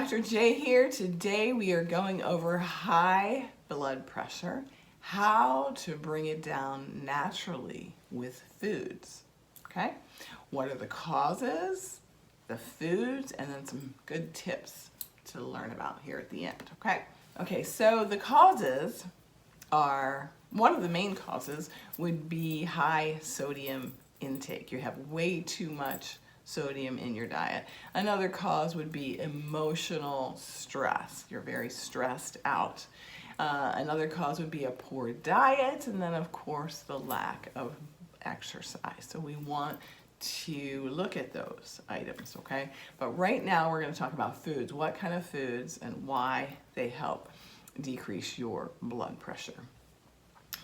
Dr. J here. Today we are going over high blood pressure, how to bring it down naturally with foods. Okay? What are the causes, the foods, and then some good tips to learn about here at the end. Okay, so the causes are, one of the main causes would be high sodium intake. You have way too much sodium in your diet. Another cause would be emotional stress. You're very stressed out. Another cause would be a poor diet, and then of course the lack of exercise. So we want to look at those items, okay? But right now we're going to talk about foods. What kind of foods and why they help decrease your blood pressure.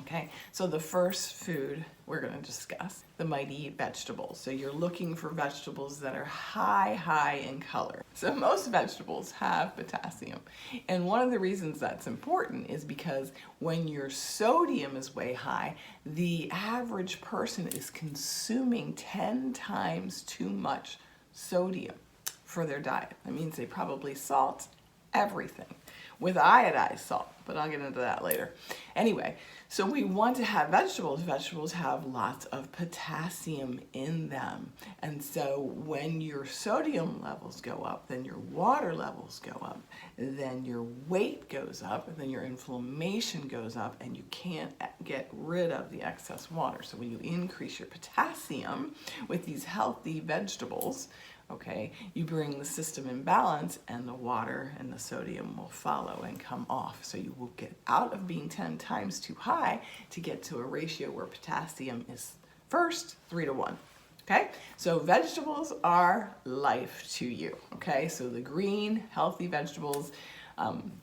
Okay, so the first food we're going to discuss, the mighty vegetables. So you're looking for vegetables that are high in color. So most vegetables have potassium. And one of the reasons that's important is because when your sodium is way high, the average person is consuming 10 times too much sodium for their diet. That means they probably salt everything with iodized salt, but I'll get into that later. Anyway, so we want to have vegetables. Vegetables have lots of potassium in them. And so when your sodium levels go up, then your water levels go up, then your weight goes up, and then your inflammation goes up, and you can't get rid of the excess water. So when you increase your potassium with these healthy vegetables, okay, you bring the system in balance, and the water and the sodium will follow and come off. So you will get out of being 10 times too high to get to a ratio where potassium is first 3-to-1. Okay, so vegetables are life to you. Okay, so the green, healthy vegetables.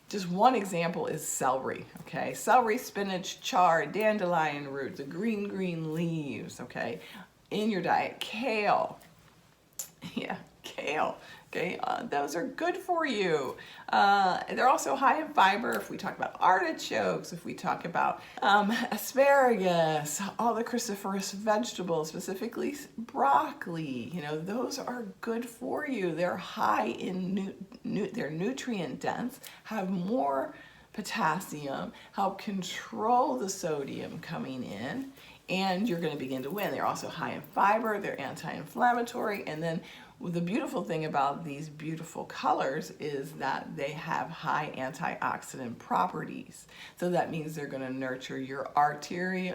Just one example is celery. Okay, celery, spinach, chard, dandelion root, the green leaves. Okay, in your diet, kale. Yeah, kale. Okay, those are good for you. They're also high in fiber. If we talk about artichokes, if we talk about asparagus, all the cruciferous vegetables, specifically broccoli, you know, those are good for you. They're high in they're nutrient dense, have more potassium, help control the sodium coming in, and you're going to begin to win. They're also high in fiber, they're anti-inflammatory, and then the beautiful thing about these beautiful colors is that they have high antioxidant properties. So that means they're going to nurture your artery,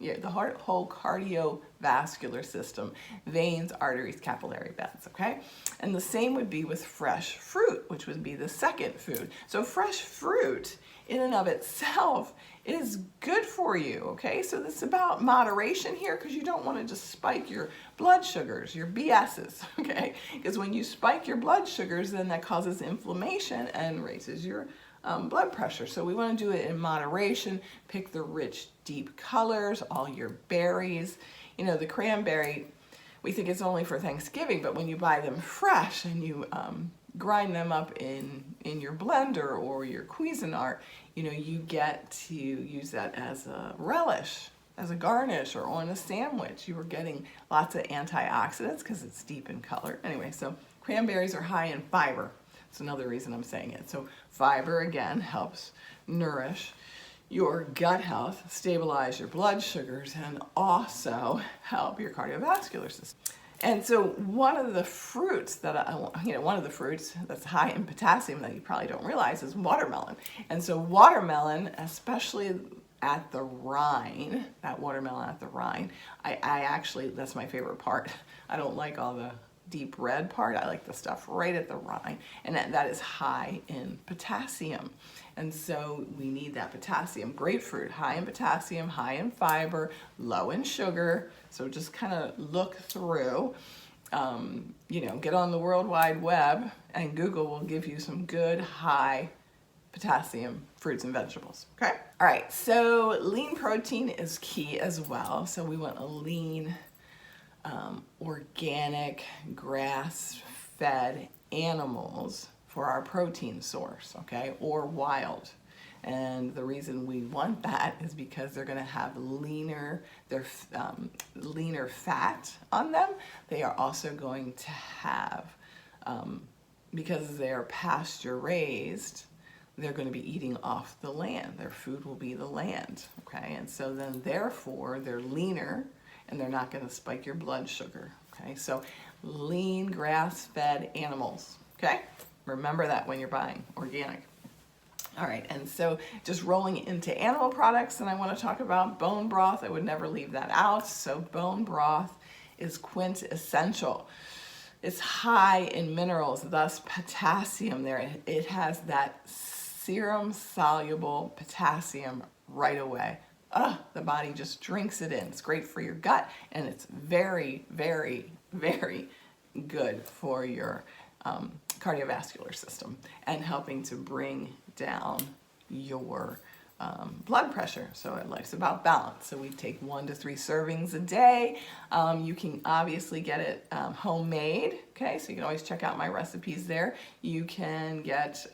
the whole cardiovascular system, veins, arteries, capillary beds, okay? And the same would be with fresh fruit, which would be the second food. So fresh fruit in and of itself is good for you, okay? So this is about moderation here, because you don't want to just spike your blood sugars, your BSs, okay? Because when you spike your blood sugars, then that causes inflammation and raises your blood pressure. So we want to do it in moderation. Pick the rich, deep colors, all your berries. You know, the cranberry, we think it's only for Thanksgiving, but when you buy them fresh and you grind them up in your blender or your Cuisinart, you know, you get to use that as a relish, as a garnish, or on a sandwich. You are getting lots of antioxidants because it's deep in color. Anyway, so cranberries are high in fiber. That's another reason I'm saying it. So fiber, again, helps nourish your gut health, stabilize your blood sugars, and also help your cardiovascular system. And so one of the fruits that one of the fruits that's high in potassium that you probably don't realize is watermelon. And so watermelon, especially at the rind, that watermelon at the rind, I actually, that's my favorite part. I don't like all the deep red part. I like the stuff right at the rind, and that is high in potassium. And so we need that potassium. Grapefruit, high in potassium, high in fiber, low in sugar. So just kind of look through, you know, get on the World Wide Web, and Google will give you some good high potassium fruits and vegetables, okay? All right, so lean protein is key as well. So we want a lean, organic, grass-fed animals for our protein source, okay, or wild. And the reason we want that is because they're going to have leaner fat on them. They are also going to have because they're pasture raised, they're going to be eating off the land. Their food will be the land, okay? And so then therefore they're leaner and they're not going to spike your blood sugar, okay? So lean grass-fed animals, okay? Remember that when you're buying organic. All right, and so just rolling into animal products, and I want to talk about bone broth. I would never leave that out. So bone broth is quintessential. It's high in minerals, thus potassium there. It has that serum soluble potassium right away. The body just drinks it in. It's great for your gut, and it's very, very, very good for your cardiovascular system and helping to bring down your blood pressure. So life's about balance. So we take 1 to 3 servings a day. You can obviously get it homemade. Okay, so you can always check out my recipes there. You can get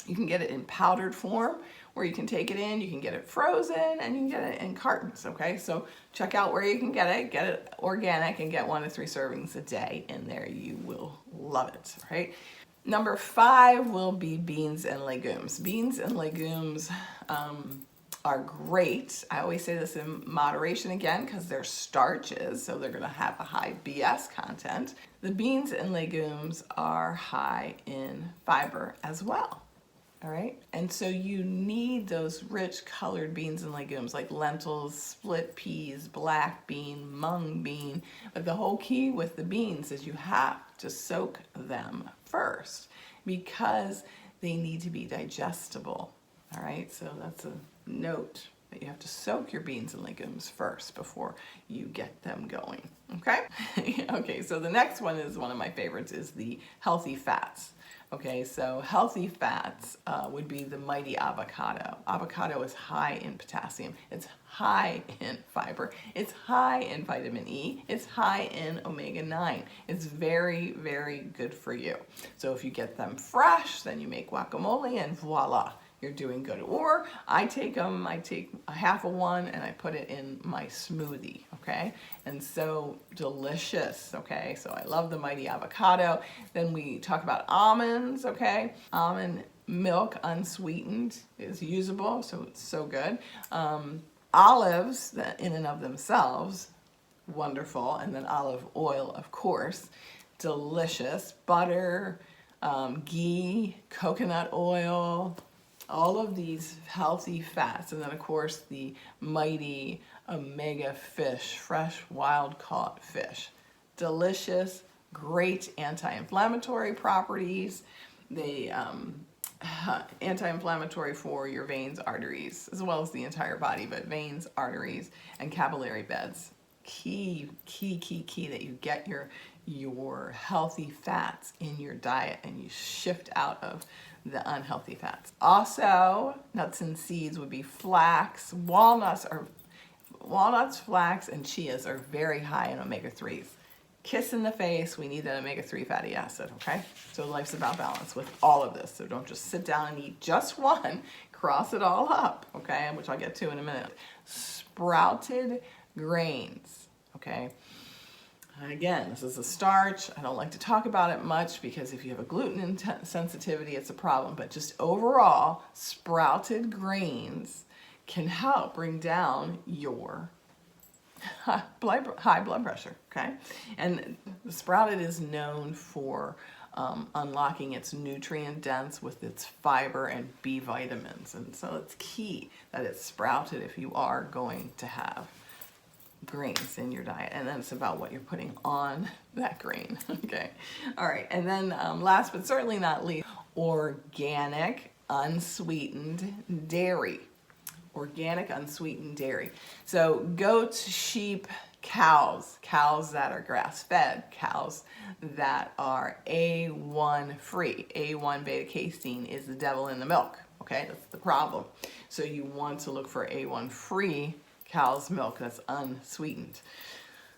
it in powdered form, where you can take it in, you can get it frozen, and you can get it in cartons, okay? So check out where you can get it organic, and get 1 to 3 servings a day in there. You will love it, right? Number 5 will be beans and legumes. Beans and legumes are great. I always say this in moderation again, because they're starches, so they're gonna have a high BS content. The beans and legumes are high in fiber as well. All right, and so you need those rich colored beans and legumes like lentils, split peas, black bean, mung bean. But the whole key with the beans is you have to soak them first because they need to be digestible. All right, so that's a note that you have to soak your beans and legumes first before you get them going, okay? Okay, so the next one is one of my favorites, is the healthy fats. Okay, so healthy fats would be the mighty avocado. Avocado is high in potassium. It's high in fiber. It's high in vitamin E. It's high in omega-9. It's very, very good for you. So if you get them fresh, then you make guacamole and voila, you're doing good. Or I take a half of one and I put it in my smoothie, okay? And so delicious, okay? So I love the mighty avocado. Then we talk about almonds, okay? Almond milk unsweetened is usable, so it's so good. Olives, in and of themselves, wonderful. And then olive oil, of course, delicious. Butter, ghee, coconut oil, all of these healthy fats. And then of course the mighty omega fish, fresh wild caught fish. Delicious, great anti-inflammatory properties. They anti-inflammatory for your veins, arteries, as well as the entire body, but veins, arteries, and capillary beds. Key that you get your healthy fats in your diet and you shift out of the unhealthy fats. Also, nuts and seeds would be flax, walnuts, flax, and chias are very high in omega-3s. Kiss in the face, we need that omega-3 fatty acid, okay? So life's about balance with all of this. So don't just sit down and eat just one, cross it all up, okay? Which I'll get to in a minute. Sprouted grains, okay? Again, this is a starch. I don't like to talk about it much because if you have a gluten sensitivity, it's a problem. But just overall, sprouted grains can help bring down your high blood pressure, okay? And the sprouted is known for unlocking its nutrient dense with its fiber and B vitamins. And so it's key that it's sprouted if you are going to have grains in your diet. And then it's about what you're putting on that grain, okay? All right, and then last but certainly not least, organic unsweetened dairy. Organic unsweetened dairy. So goats, sheep, cows that are grass-fed, cows that are A1 free. A1 beta-casein is the devil in the milk, okay? That's the problem. So you want to look for A1 free cow's milk that's unsweetened.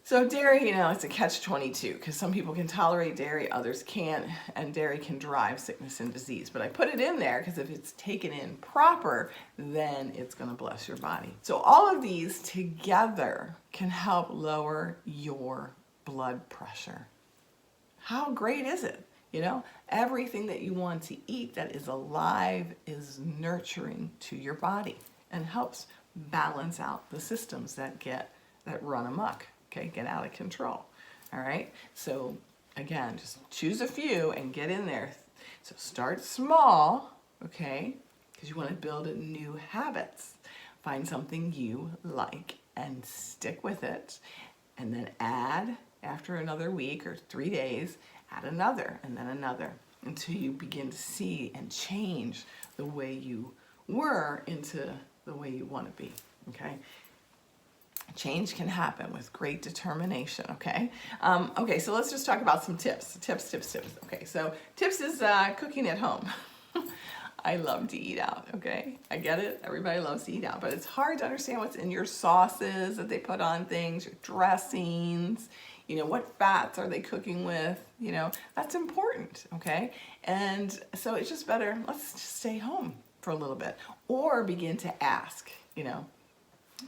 So dairy, it's a catch-22 because some people can tolerate dairy, others can't, and dairy can drive sickness and disease. But I put it in there because if it's taken in proper, then it's going to bless your body. So all of these together can help lower your blood pressure. How great is it? You know, everything that you want to eat that is alive is nurturing to your body and helps balance out the systems that run amok, okay, get out of control. All right, so again, just choose a few and get in there. So start small, okay, because you want to build new habits. Find something you like and stick with it, and then add after another week or 3 days, add another and then another until you begin to see and change the way you were into the way you want to be, okay? Change can happen with great determination, okay? Okay, so let's just talk about some tips. Tips. Okay, so tips is cooking at home. I love to eat out, okay? I get it. Everybody loves to eat out, but it's hard to understand what's in your sauces that they put on things, your dressings, you know, what fats are they cooking with, you know, that's important, okay? And so it's just better, let's just stay home for a little bit or begin to ask, you know,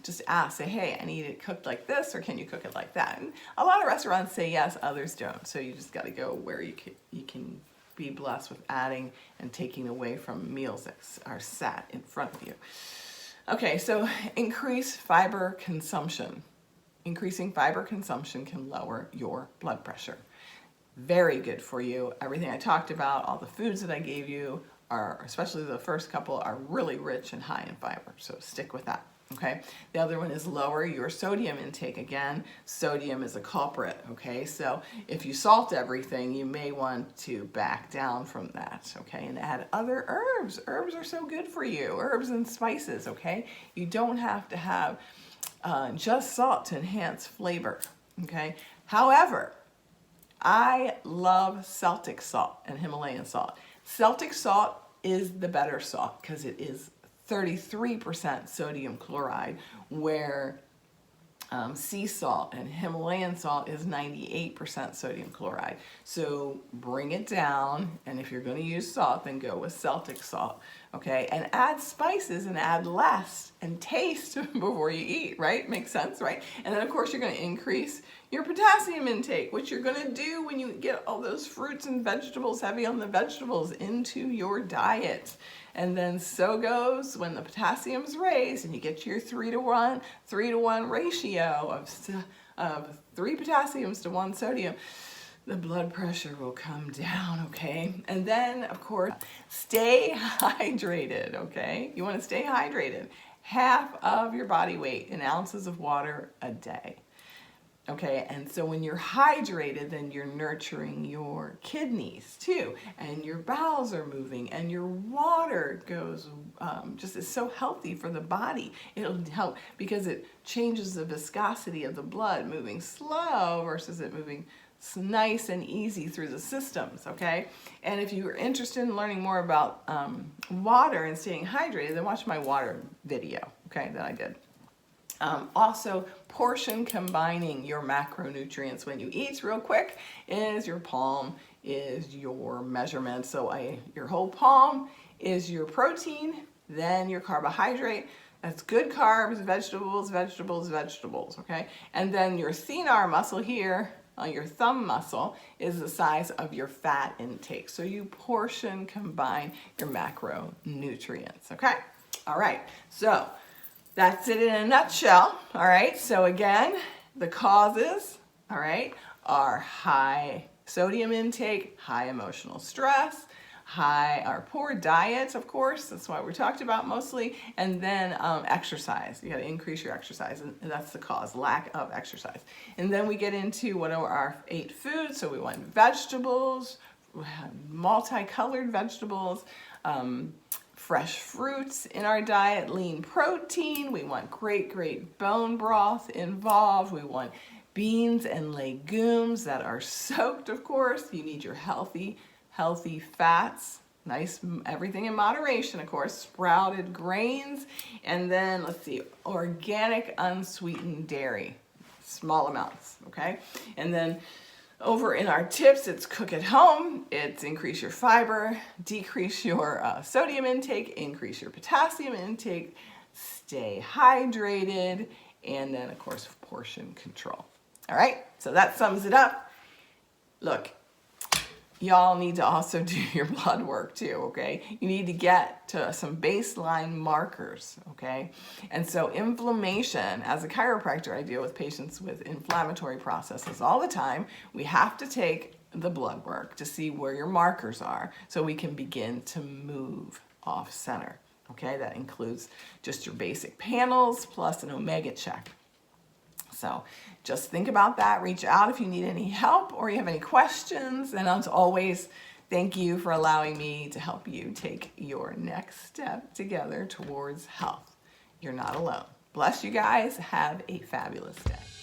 just ask, say, hey, I need it cooked like this, or can you cook it like that? And a lot of restaurants say yes, others don't. So you just got to go where you can be blessed with adding and taking away from meals that are sat in front of you. Okay, so increase fiber consumption. Increasing fiber consumption can lower your blood pressure. Very good for you. Everything I talked about, all the foods that I gave you are, especially the first couple, are really rich and high in fiber. So stick with that. Okay, the other one is lower your sodium intake. Again, sodium is a culprit, okay? So if you salt everything, you may want to back down from that, okay? And add other herbs. Herbs are so good for you. Herbs and spices, okay? You don't have to have just salt to enhance flavor, okay? However, I love Celtic salt and Himalayan salt. Celtic salt is the better salt because it is 33% sodium chloride, where sea salt and Himalayan salt is 98% sodium chloride. So bring it down, and if you're going to use salt, then go with Celtic salt, okay? And add spices and add less and taste before you eat, right? Makes sense, right? And then of course you're going to increase your potassium intake, which you're going to do when you get all those fruits and vegetables, heavy on the vegetables, into your diet. And then so goes when the potassium's raised and you get your 3-to-1 ratio of 3 potassiums to 1 sodium, the blood pressure will come down, okay? And then, of course, stay hydrated, okay? You want to stay hydrated. Half of your body weight in ounces of water a day. Okay, and so when you're hydrated, then you're nurturing your kidneys too, and your bowels are moving, and your water goes, just is so healthy for the body. It'll help because it changes the viscosity of the blood, moving slow versus it moving nice and easy through the systems, okay? And if you're interested in learning more about water and staying hydrated, then watch my water video, okay, that I did. Also, portion combining your macronutrients when you eat, real quick, is your palm is your measurement. So your whole palm is your protein, then your carbohydrate. That's good carbs, vegetables, okay? And then your thenar muscle here, your thumb muscle, is the size of your fat intake. So you portion combine your macronutrients, okay? All right, so that's it in a nutshell, all right? So again, the causes, all right, are high sodium intake, high emotional stress, our poor diet, of course, that's what we talked about mostly, and then exercise. You gotta increase your exercise, and that's the cause, lack of exercise. And then we get into what are our 8 foods. So we want vegetables, multicolored vegetables, fresh fruits in our diet, lean protein. We want great bone broth involved. We want beans and legumes that are soaked, of course. You need your healthy fats, nice, everything in moderation, of course, sprouted grains, and then let's see, organic unsweetened dairy, small amounts, okay? And then over in our tips, it's cook at home, it's increase your fiber, decrease your sodium intake, increase your potassium intake, stay hydrated, and then of course, portion control. All right, so that sums it up. Look, y'all need to also do your blood work too, okay? You need to get to some baseline markers, okay? And so inflammation, as a chiropractor, I deal with patients with inflammatory processes all the time. We have to take the blood work to see where your markers are so we can begin to move off center, okay? That includes just your basic panels plus an omega check. So just think about that. Reach out if you need any help or you have any questions. And as always, thank you for allowing me to help you take your next step together towards health. You're not alone. Bless you guys. Have a fabulous day.